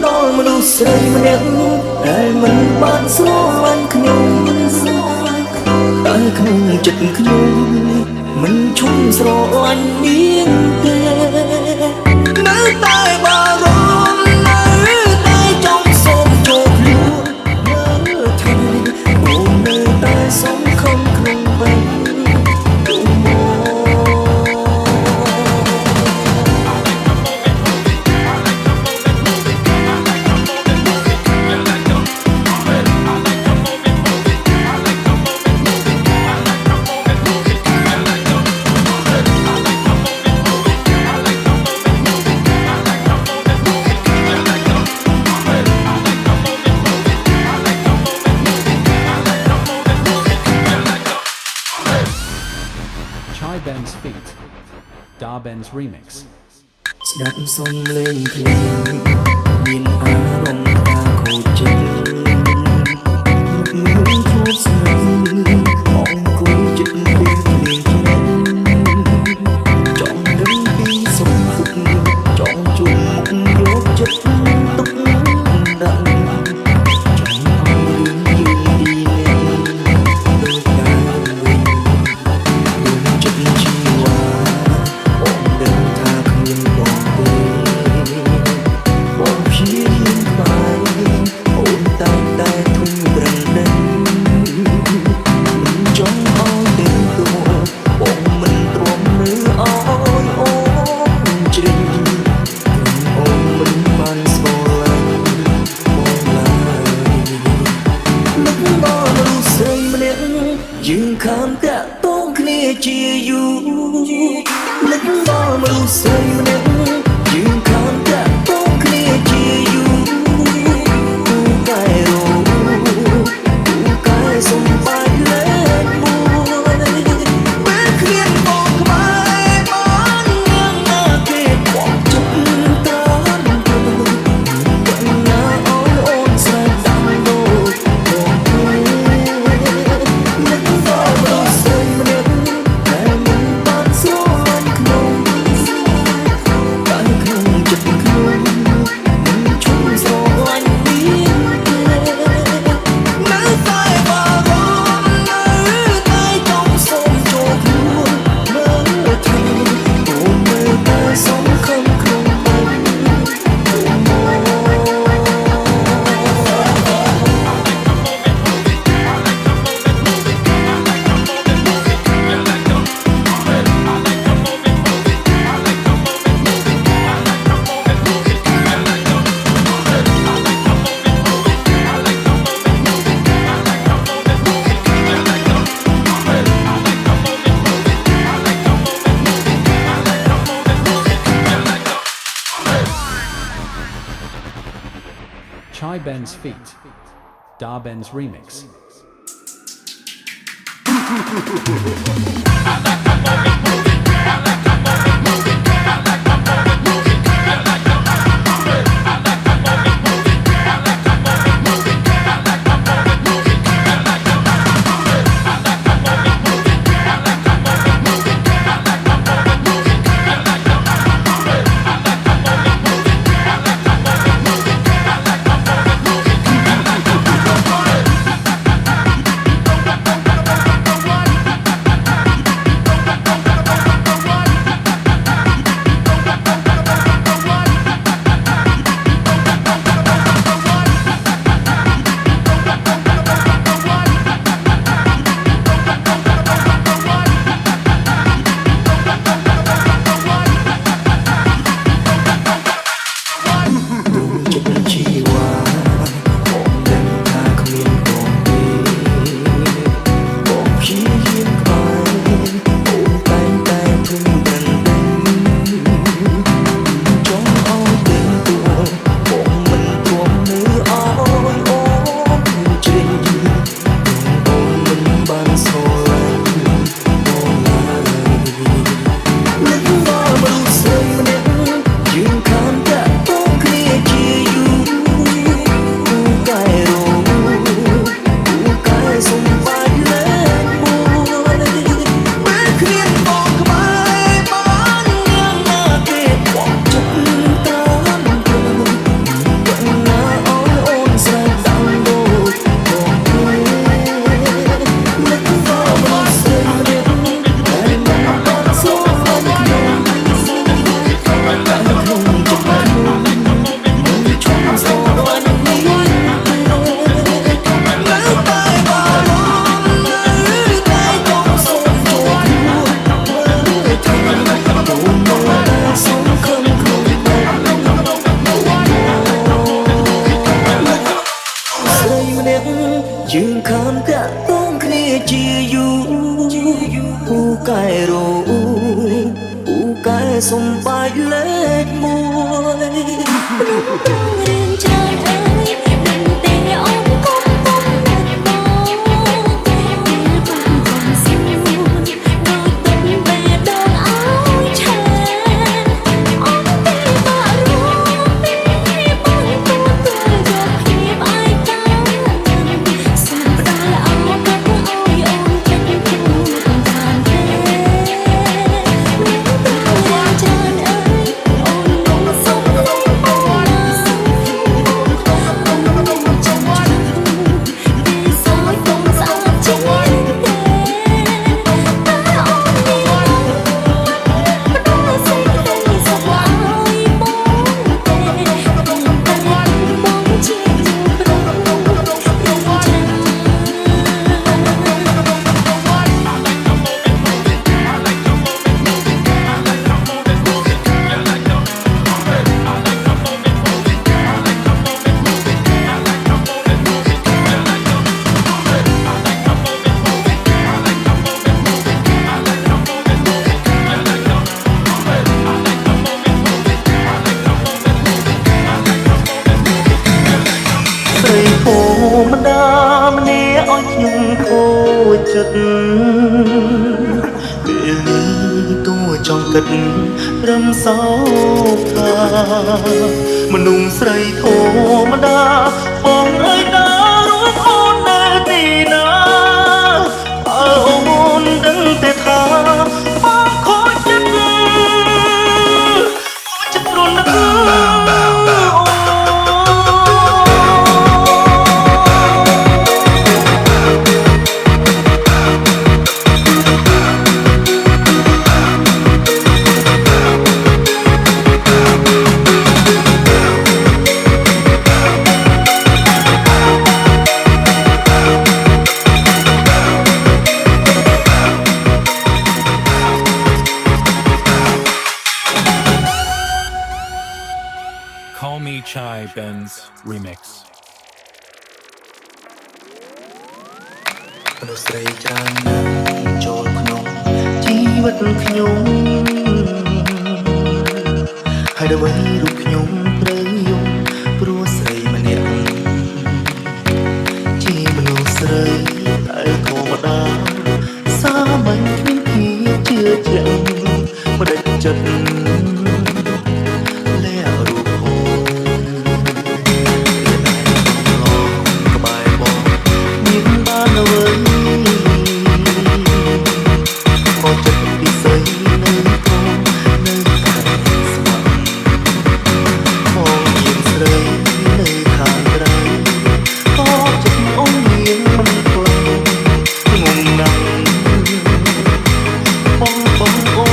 ដល់មនុស្សស្រីម្នាក់ដែលមិនបានស្រឡាញ់ខ្ញុំតែក្នុងចិត្តខ្ញុំមិនឈប់ស្រឡាញ់នាងទេនៅតែបារម្ភនៅតែចង់សូមចូលខ្លួននៅថ្ងៃអូននៅតែសំខំក្នុងពេលChai Ben's Feet Da Ben's Remix ស្ដាប់សំឡេងភ្លេងមានអារម្មណ៍ថាខូចចិត្តមិនខូចស្នេហ៍អង្គុយចិត្តពេលភ្លេងចង់ដឹងពីសុខទុក្ខចង់ជួបមុខយកចិត្តទុកដាក់ចង់ឲ្យរឿងយឺនឌីនេះដូចដើមវិញរឿងចិត្តជីវ៉ាបងដឹងថាគ្មានបងទេបងព្យាយាមខ្វាយអូនតែធុញប្រឹងដឹងមិនចង់ឲ្យទៅទួលបងមិនទ្រាំនៅអោយអូនជ្រឹងអូនមិនបានស្គាល់ឡើយបងឡើយនឹកដល់មនុស្សស្រីម្នាក់យើងខានតាក់ទងគ្នាជាយូរនឹកដល់មនុស្សស្រីម្នាក់យើងខានតាក់ទងគ្នាជាយូរទូកែរោទូកែសំបាយលេខ1ពេលគ្មានបងក្បែរបានយ៉ាងណាគេបងចិត្តត្រាំទៅបញ្ណាអោយអូនស្រីដាំដូរបងទេនឹកដល់មនុស្សស្រីម្នាក់ដែលមិនបានស្រឡាញ់ខ្ញុំតែក្នុងចិត្តខ្ញុំមិនឈប់ស្រឡាញ់នាងទេនៅតែបារម្ភនៅតែចង់សូមចូលខ្លួនមើលថ្ងៃអូននៅតែសំខំក្នុងពេល Chai Ben's Feet Da Ben's Remix កែសុំបាច់លេខ1រៀងច្រើនអើយមិនទេអូនគុំគុំណាត់បងពេលបងកំសួនដូចទឹកបេះដូងអើយឆែអូនទេបាក់រួមពីបងទួទួយកគ្នាឯកាសូមផ្ដល់ឱកាសឲ្យអូនចិត្តគូបានទេច្រើនអើយអូនមកសុំបងធម្មតាម្នាក់ឲ្យខ្ញុំខូចចិត្តពេលនេះតួចង់គិតរំសោកថាមនុស្សស្រីធម្មតាបងអើយណារួចអូននៅទីណាអើអូនដឹងតែថាបងខូចចិត្តព្រោះនឹកCall Me Chai Benz Remix មនុស្សស្រីច្រើនណាស់ចូលក្នុងជីវិតខ្ញុំហើយដើម្បីរូបខ្ញុំត្រូវយំព្រោះស្រីម្នាក់ជាមនុស្សស្រីដែលធម្មតាសាមញ្ញគ្មានភាពជឿជាក់មិនដេចចិត្តលែរូបអូនក្បែរបងមានបានអ្វីក៏ចិត្តពិសេសនៅក្នុងនៅតែស្មោះបងមានស្រីនៅខាងក្រៅក៏ចិត្តអូនមានមិនខ្លាំងងងណាស់បងអូ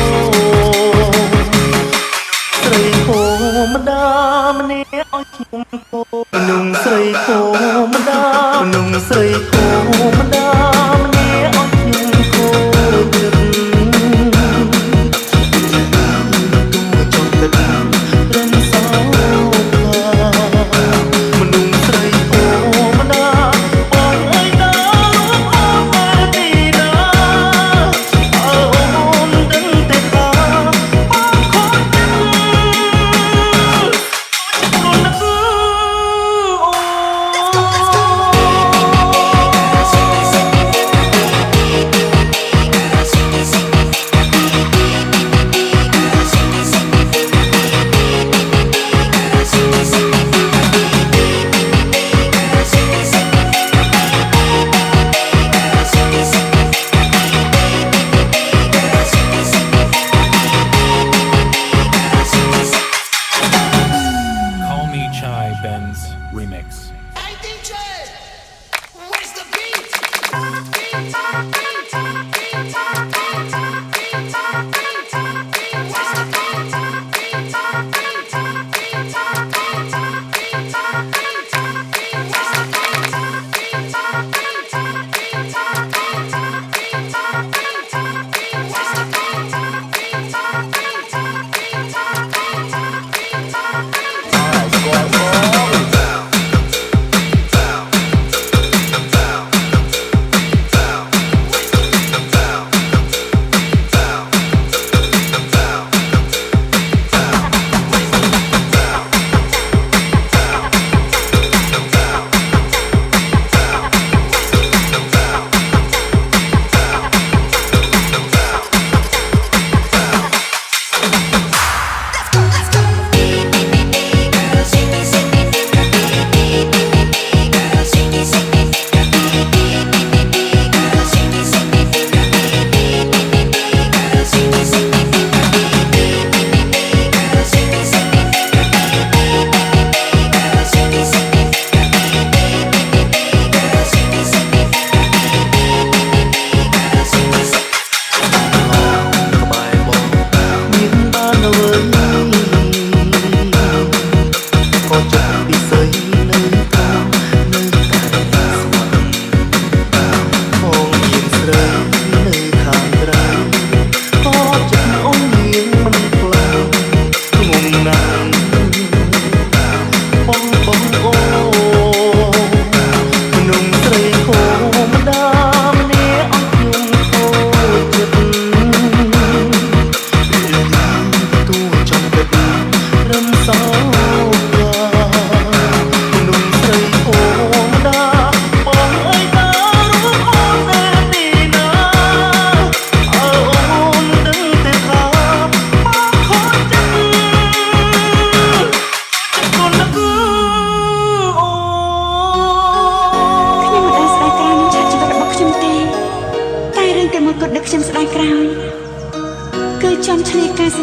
ស្រីធម្មតាម្នាក់ឲ្យខ្ញុំគោមនុស្សស្រីធម្មតាមនុស្សស្រីធម្មតាម្នាក់ឲ្យខ្ញុំគោចិត្តចង់គិតរំសោកមនុស្សស្រីធម្មតាបងអើយណារួចអូននៅទីណាអើអូនដឹងតែថាបងខូចចិត្តព្រោះនឹកអូ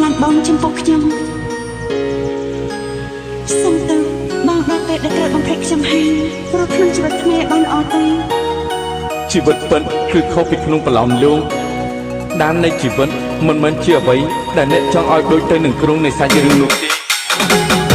មានបងចំពោះខ្ញុំសុំទៅបងដល់ពេលដែលត្រូវបំភ្លេចខ្ញុំហើយព្រោះក្នុងជីវិតគ្នាបានល្អទេ ជីវិតពិតគឺខុសពីក្នុងប្រឡោមលោកដាននៃជីវិតមិនមែនជាអ្វីដែលអ្នកចង់ឲ្យដូចទៅនឹងគ្រោងនៃសាច់រឿងនោះទេ